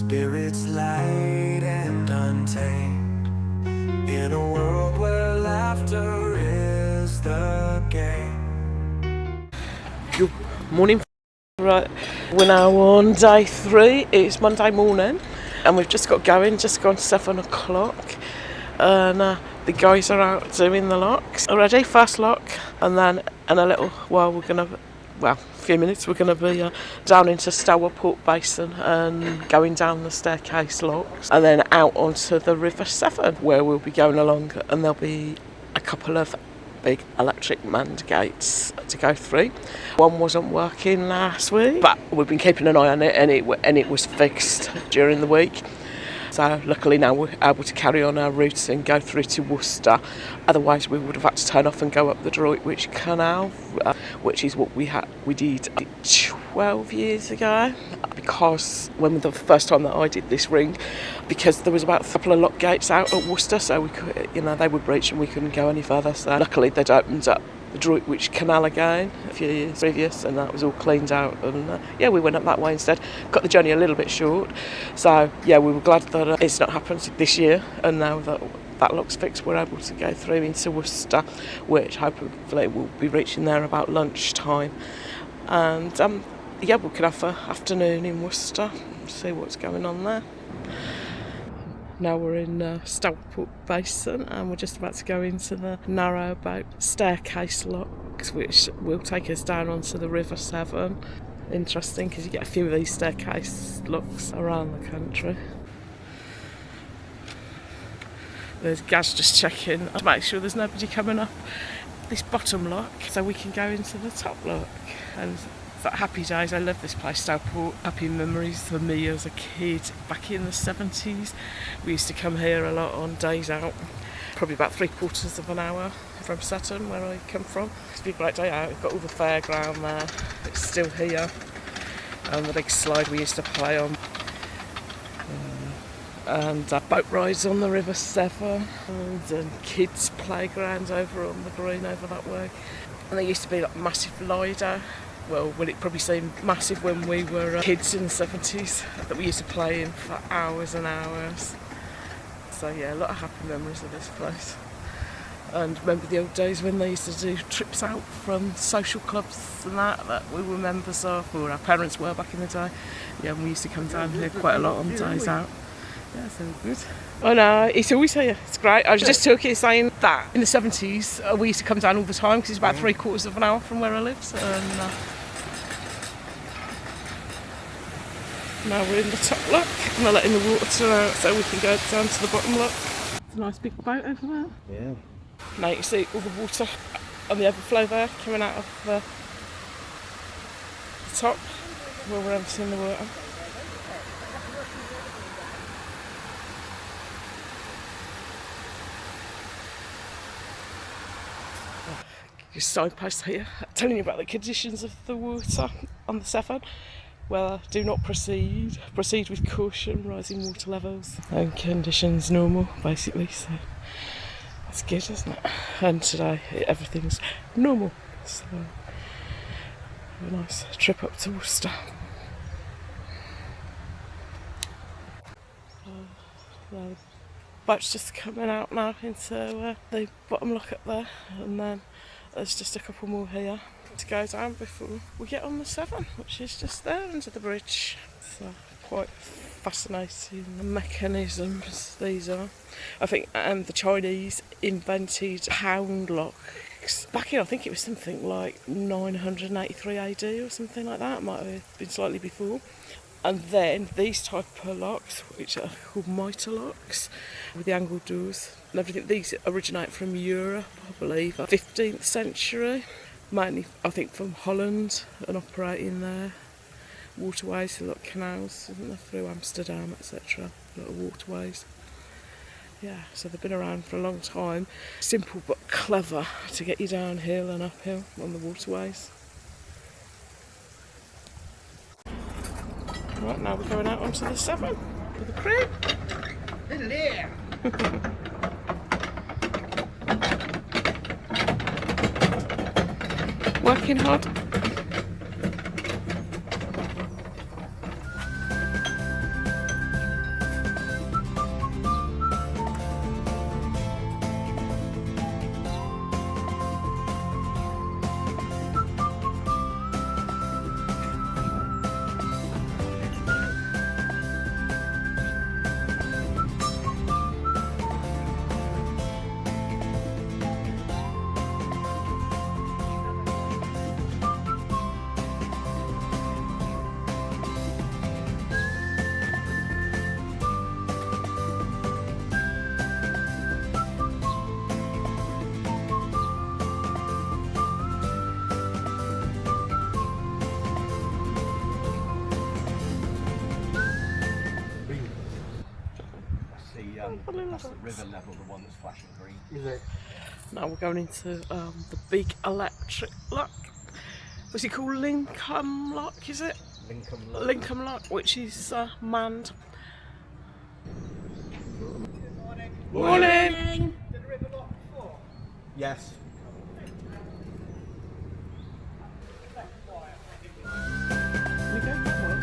spirits light and untamed, in a world where laughter is the game. Good morning. Right, we're now on day 3. It's Monday morning and we've just got going, just gone 7 o'clock, and the guys are out doing the locks already. First lock, and then in a little while a few minutes we're going to be down into Stourport Basin and going down the staircase locks and then out onto the River Severn, where we'll be going along, and there'll be a couple of big electric manned gates to go through. One wasn't working last week, but we've been keeping an eye on it, and it was fixed during the week. So luckily now we're able to carry on our route and go through to Worcester. Otherwise we would have had to turn off and go up the Droitwich Canal, which is what we did 12 years ago. Because when the first time that I did this ring, because there was about a couple of lock gates out at Worcester, so we could, they would breach and we couldn't go any further. So luckily they'd opened up the Droitwich Canal again a few years previous, and that was all cleaned out, and we went up that way instead. Cut the journey a little bit short, so we were glad that it's not happened this year, and now that lock's fixed, we're able to go through into Worcester, which hopefully we'll be reaching there about lunchtime. And we can have an afternoon in Worcester, see what's going on there. Now we're in Stouport Basin, and we're just about to go into the narrowboat staircase locks, which will take us down onto the River Severn. Interesting, because you get a few of these staircase locks around the country. There's Gaz just checking to make sure there's nobody coming up this bottom lock, so we can go into the top lock. And happy days. I love this place, Stourport. Happy memories for me as a kid back in the 70s. We used to come here a lot on days out, probably about 3/4 of an hour from Sutton, where I come from. It's been a great day out. We've got all the fairground there, it's still here, and the big slide we used to play on, and boat rides on the River Severn, and kids playgrounds over on the green over that way. And there used to be like massive Lido. Well, it probably seemed massive when we were kids in the 70s, that we used to play in for hours and hours. So a lot of happy memories of this place. And remember the old days when they used to do trips out from social clubs and that we were members of, or our parents were back in the day. And we used to come down here quite a lot on days out. Yeah, so good. Oh no, it's always here. It's great. I was just talking, saying that in the 70s we used to come down all the time because it's about 3/4 of an hour from where I live. So, now we're in the top lock and they're letting the water out so we can go down to the bottom lock. It's a nice big boat over there. Yeah. Now you can see all the water on the overflow there coming out of the top where we're emptying the water. Just signpost here telling you about the conditions of the water on the Severn. Well, do not proceed with caution, rising water levels, and conditions normal basically, so that's good, isn't it? And today everything's normal, so a nice trip up to Worcester. The boat's just coming out now into the bottom lock up there, and then there's just a couple more here to go down before we get on the Severn, which is just there under the bridge. So quite fascinating, the mechanisms these are. I think the Chinese invented pound locks back in, I think it was something like 983 AD or something like that. It might have been slightly before. And then these type of locks, which are called mitre locks, with the angled doors and everything, these originate from Europe, I believe, 15th century. Mainly, I think, from Holland and operating there. Waterways, a lot of canals, isn't there, through Amsterdam, etc. A lot of waterways. Yeah, so they've been around for a long time. Simple but clever to get you downhill and uphill on the waterways. Right, now we're going out onto the Severn with the crew. Hello. Working hard. little That's the boats. river level, the one that's flashing green. Is it? Now we're going into the big electric lock. What's it called? Lincoln Lock, is it? Lincoln Lock. Lincoln Lock, which is manned. Morning! Did the river lock before? Yes. We go that way.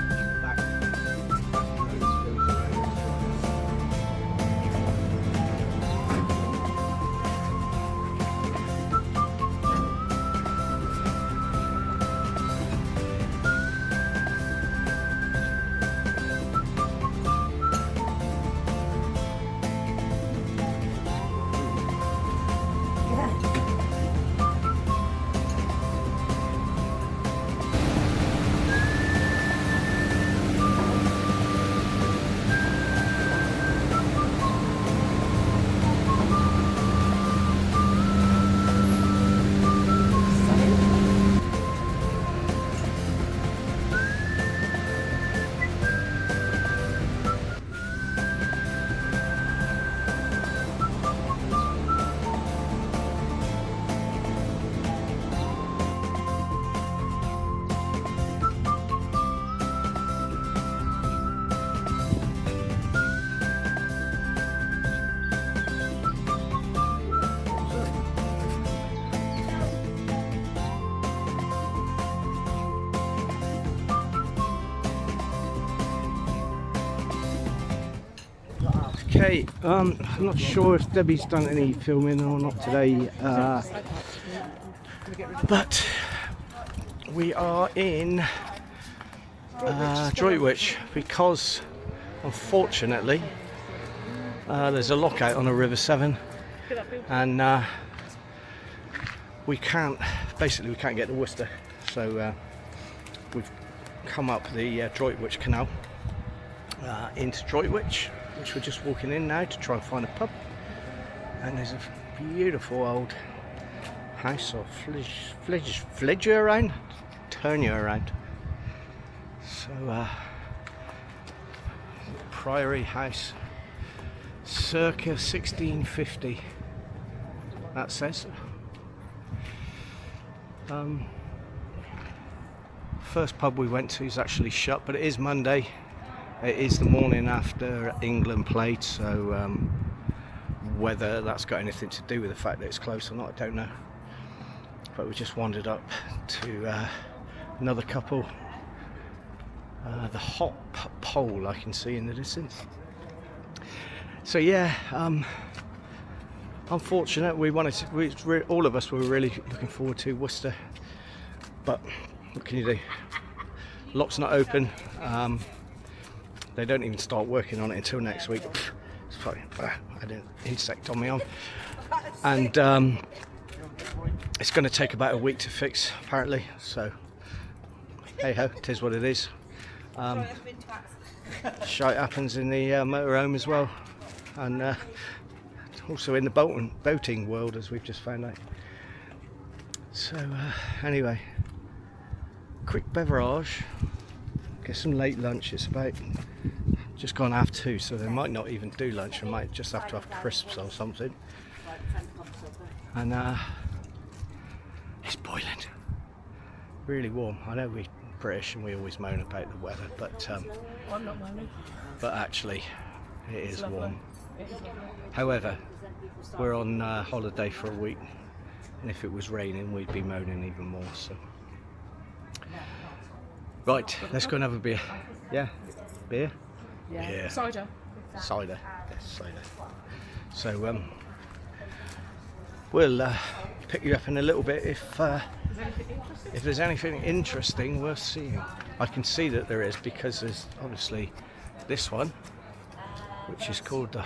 Okay, I'm not sure if Debbie's done any filming or not today, but we are in Droitwich because unfortunately there's a lockout on the River Severn, and we can't get to Worcester, so we've come up the Droitwich Canal into Droitwich, which we're just walking in now to try and find a pub. And there's a beautiful old house, or fledge you around, turn you around. So Priory House, circa 1650, that says. First pub we went to is actually shut, but it is Monday. It is the morning after England played, so whether that's got anything to do with the fact that it's closed or not, I don't know. But we just wandered up to another couple, the Hop Pole I can see in the distance. So yeah, unfortunate. All of us were really looking forward to Worcester, but what can you do? Lock's not open. They don't even start working on it until next week. It's funny, I had an insect on my arm, and it's going to take about a week to fix, apparently. So hey ho, it is what it is. Shite happens in the motorhome as well, and also in the boating world, as we've just found out. So anyway, quick beverage, get some late lunch. It's about just gone half 2, so they might not even do lunch. They might just have to have crisps or something. And it's boiling, really warm. I know we're British and we always moan about the weather, but I'm not moaning. but actually it is warm. However, we're on holiday for a week, and if it was raining we'd be moaning even more. So right, let's go and have a beer. Yeah, beer? Yeah. Cider. Cider. Yes, cider. So we'll pick you up in a little bit if there's anything interesting worth seeing. I can see that there is, because there's obviously this one, which is called the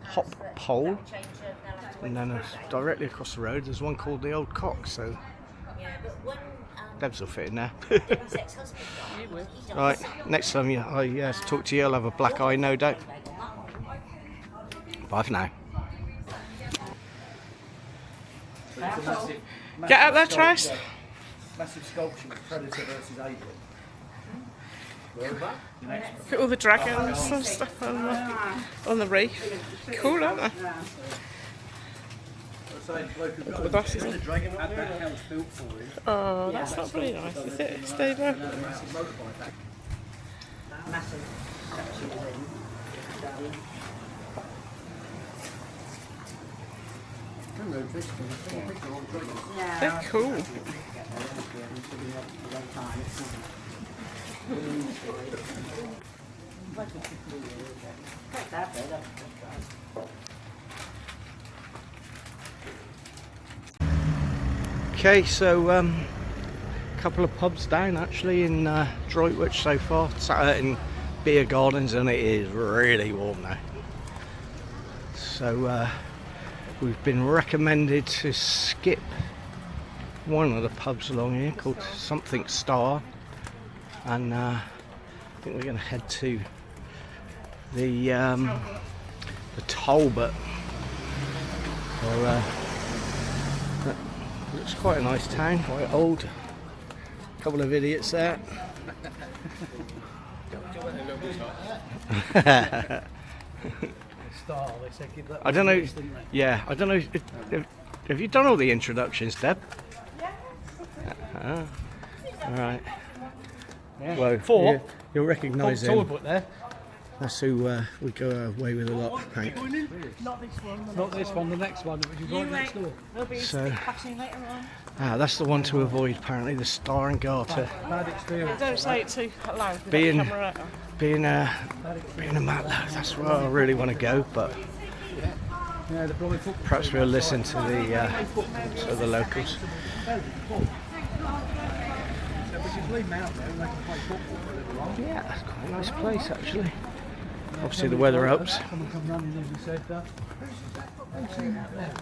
Hop Pole, and then directly across the road there's one called the Old Cock. So Debs will fit in there. Right, next time I talk to you, I'll have a black eye, no doubt. Bye for now. Get out there, Trace. Massive sculpture of Predator versus Alien. Look at all the dragons and stuff on the reef. Cool, aren't they? Look at the glasses on. Oh, that's not really nice, is it? Stay there. They're cool. Okay, so a couple of pubs down actually in Droitwich so far. Sat out in Beer Gardens and it is really warm now. So we've been recommended to skip one of the pubs along here called something Star, and I think we're going to head to the Talbot. Or, looks quite a nice town, quite old. Couple of idiots there. I don't know. Yeah, I don't know. Have you done all the introductions, Deb? Yeah. All right. Yeah. Well, Four. you'll recognise him. Talbot there. That's who we go away with a lot. Right. Not this one, the next one, which is right next door. So, that's the one to avoid apparently, the Star and Garter. Bad experience. Don't say it too loud with Being- the camera out. Being a matlock, that's where I really want to go, but Yeah, the probably football. perhaps we'll listen to the locals. We should leave them out there and they can play football for a little while. Yeah, that's quite a nice place actually. Obviously the weather helps. Someone come running in and said, "Who's seen that there?"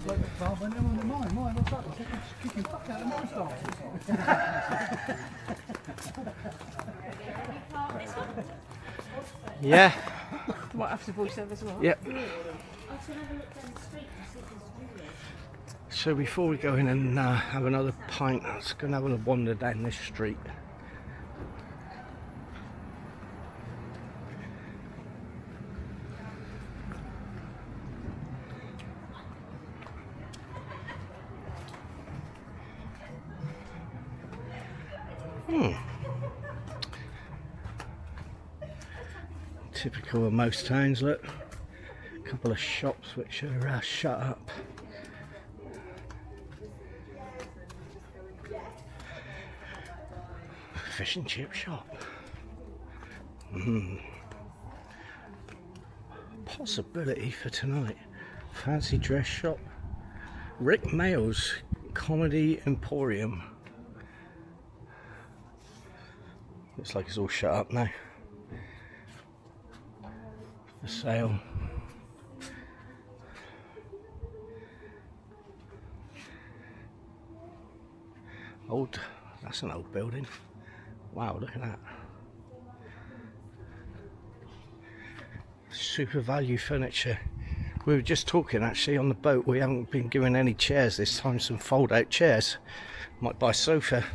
Like the club, and everyone went, mine, what's that? He said, "Just kicking fuck out of my stars." Yeah, Might have to voice over as well. yep. So before we go in and have another pint, let's go and have a wander down this street. Typical of most towns, look. A couple of shops which are shut up. Fish and chip shop. Possibility for tonight. Fancy dress shop. Rick Mayall's Comedy Emporium. Looks like it's all shut up now. For sale. Old, that's an old building. Wow, look at that. Super value furniture. We were just talking actually on the boat, we haven't been given any chairs this time, some fold out chairs. Might buy a sofa.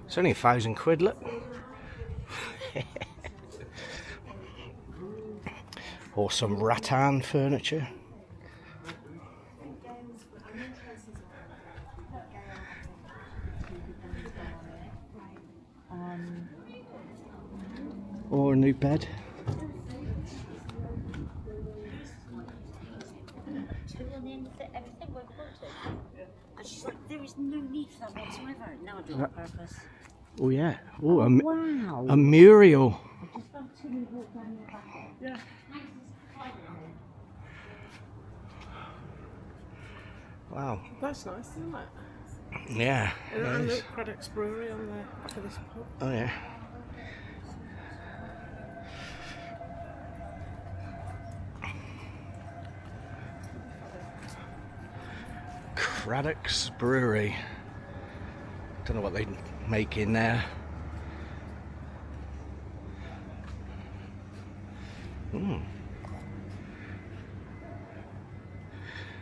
It's only £1,000, look. Or some rattan furniture. Or a new bed. She's like, there is no need for that whatsoever. No, I do it on purpose. Oh yeah. Oh, Wow. a Muriel. Yeah. Wow. That's nice, isn't it? Yeah. And it is. look, Craddock's Brewery on the back of this pub. Oh yeah. Craddock's Brewery. Don't know what they make in there.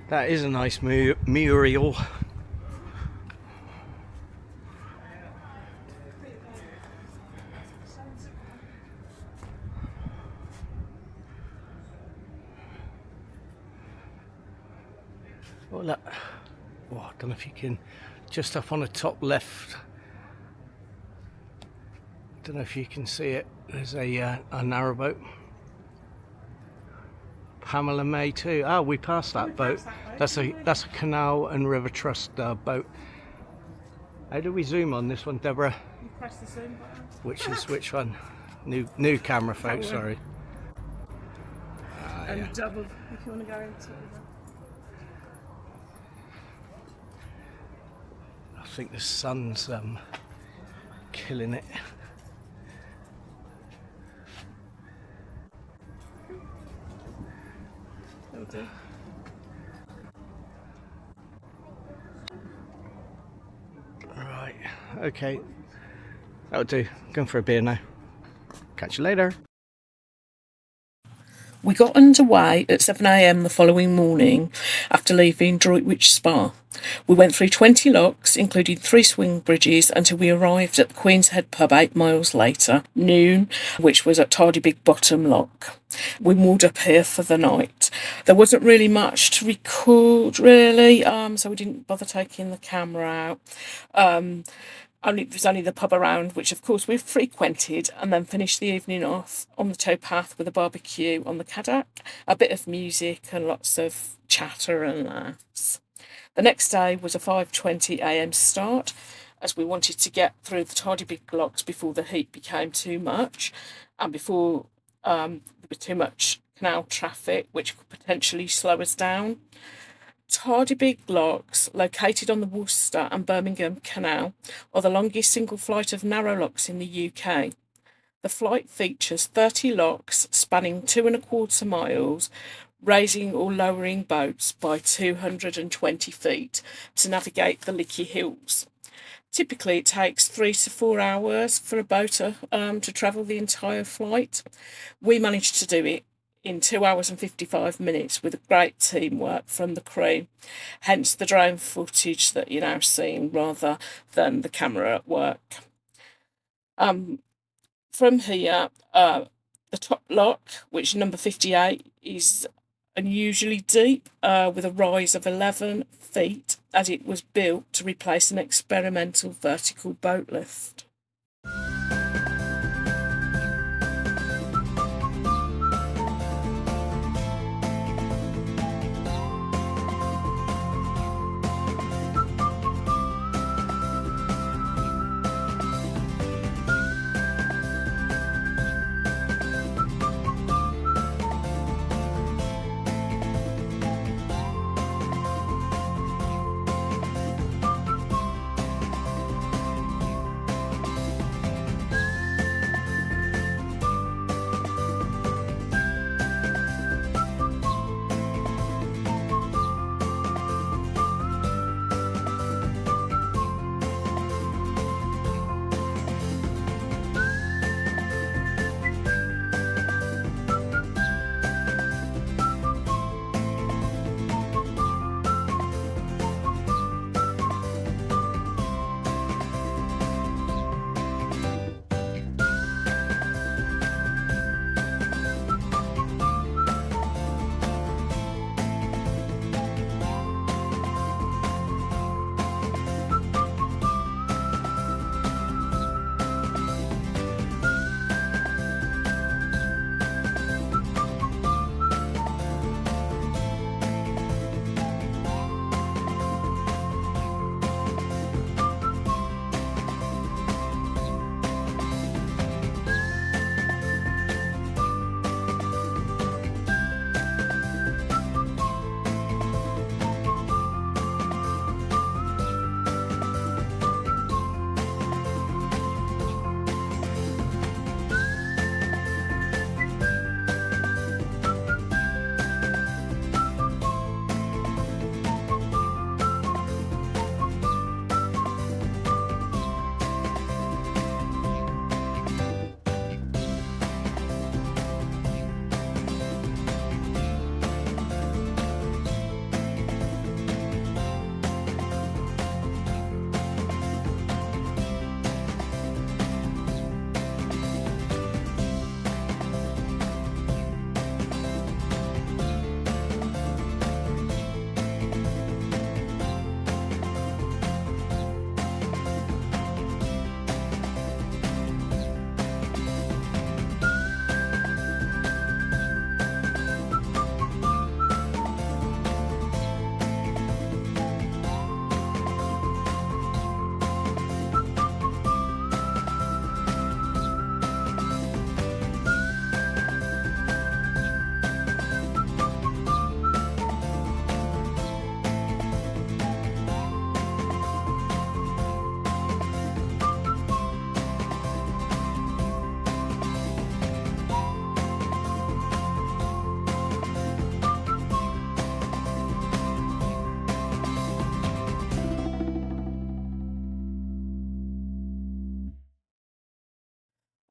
That is a nice Muriel. Oh, look. Oh, I don't know if you can, just up on the top left. I don't know if you can see it. There's a narrowboat. Pamela May too. Oh, we passed that boat. That's a Canal and River Trust boat. How do we zoom on this one, Deborah? You press the zoom button. Which one? New camera, folks. Sorry. And Yeah. double if you want to go into it. I think the sun's killing it. That'll do. Right. Okay. That'll do. Going for a beer now. Catch you later. We got underway at 7 a.m. the following morning after leaving Droitwich Spa. We went through 20 locks, including 3 swing bridges, until we arrived at the Queen's Head pub 8 miles later, noon, which was at Tardebigge Bottom Lock. We moored up here for the night. There wasn't really much to record, really, so we didn't bother taking the camera out. It was only the pub around, which of course we frequented, and then finished the evening off on the towpath with a barbecue on the Caddock, a bit of music and lots of chatter and laughs. The next day was a 5:20 a.m. start, as we wanted to get through the Tardebigge locks before the heat became too much, and before there was too much canal traffic, which could potentially slow us down. Tardebigge locks, located on the Worcester and Birmingham Canal, are the longest single flight of narrow locks in the UK. The flight features 30 locks spanning 2¼ miles, raising or lowering boats by 220 feet to navigate the Lickey Hills. Typically, it takes 3 to 4 hours for a boat to travel the entire flight. We managed to do it in 2 hours and 55 minutes with great teamwork from the crew, hence the drone footage that you're now seeing rather than the camera at work. From here, the top lock, which number 58, is unusually deep, with a rise of 11 feet, as it was built to replace an experimental vertical boat lift.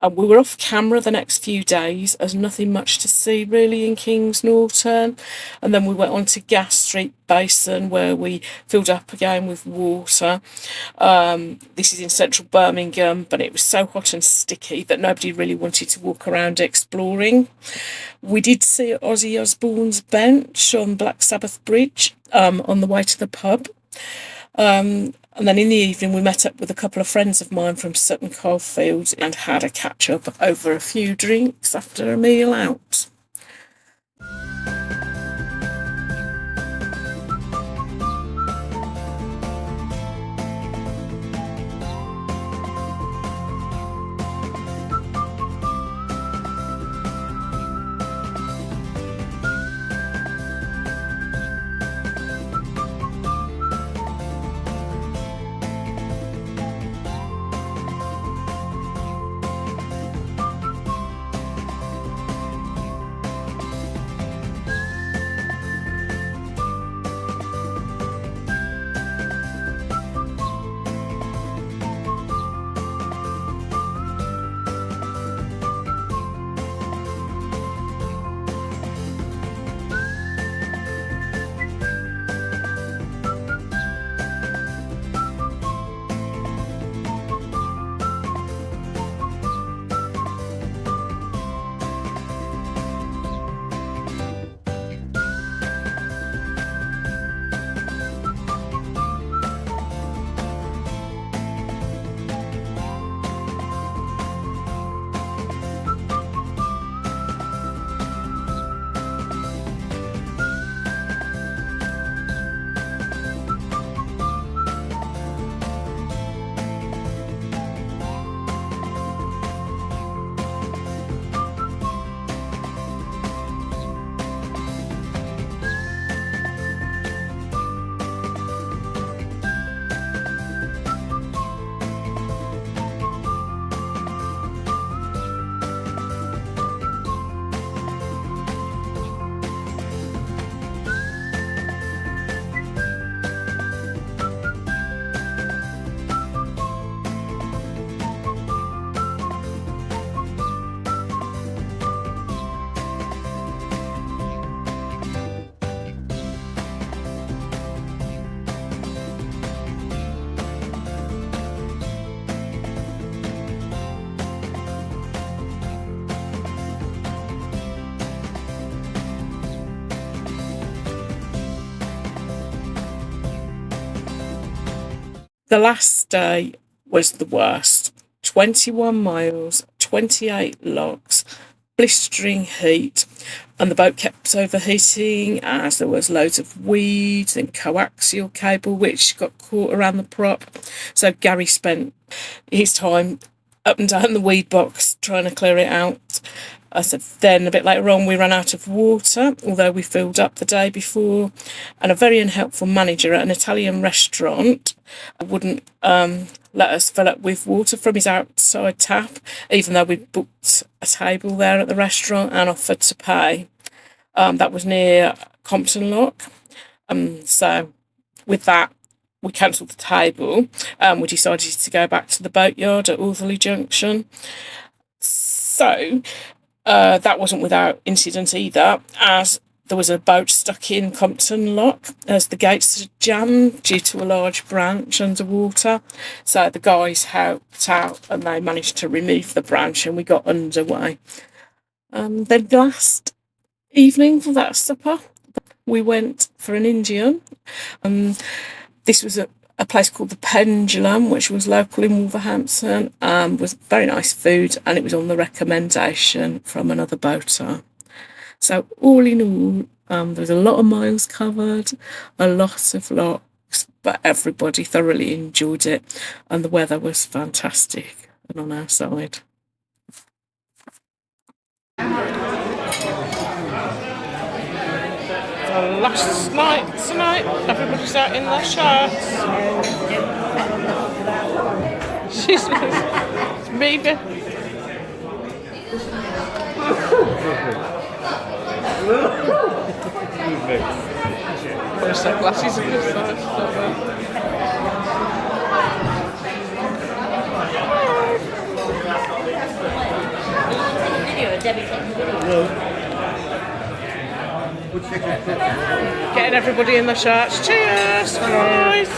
And we were off camera the next few days as nothing much to see really in Kings Norton. And then we went on to Gas Street Basin where we filled up again with water. This is in central Birmingham, but it was so hot and sticky that nobody really wanted to walk around exploring. We did see Ozzy Osbourne's bench on Black Sabbath Bridge on the way to the pub. And then in the evening we met up with a couple of friends of mine from Sutton Coldfield and had a catch up over a few drinks after a meal out. The last day was the worst. 21 miles, 28 logs, blistering heat, and the boat kept overheating as there was loads of weeds and coaxial cable which got caught around the prop. So Gary spent his time up and down the weed box trying to clear it out. Then a bit later on we ran out of water, although we filled up the day before, and a very unhelpful manager at an Italian restaurant wouldn't let us fill up with water from his outside tap, even though we booked a table there at the restaurant and offered to pay. That was near Compton Lock. So with that, we cancelled the table and we decided to go back to the boatyard at Ortherley Junction. So that wasn't without incident either, as there was a boat stuck in Compton Lock as the gates had jammed due to a large branch underwater. So the guys helped out and they managed to remove the branch and we got underway. Then the last evening for that supper, we went for an Indian. This was a place called the Pendulum, which was local in Wolverhampton, was very nice food, and it was on the recommendation from another boater. So all in all, there was a lot of miles covered, a lot of locks, but everybody thoroughly enjoyed it, and the weather was fantastic and on our side. The last night tonight, everybody's out in their shirts. She's maybe. There's some glasses on this side. Getting everybody in the shirts. Cheers, guys.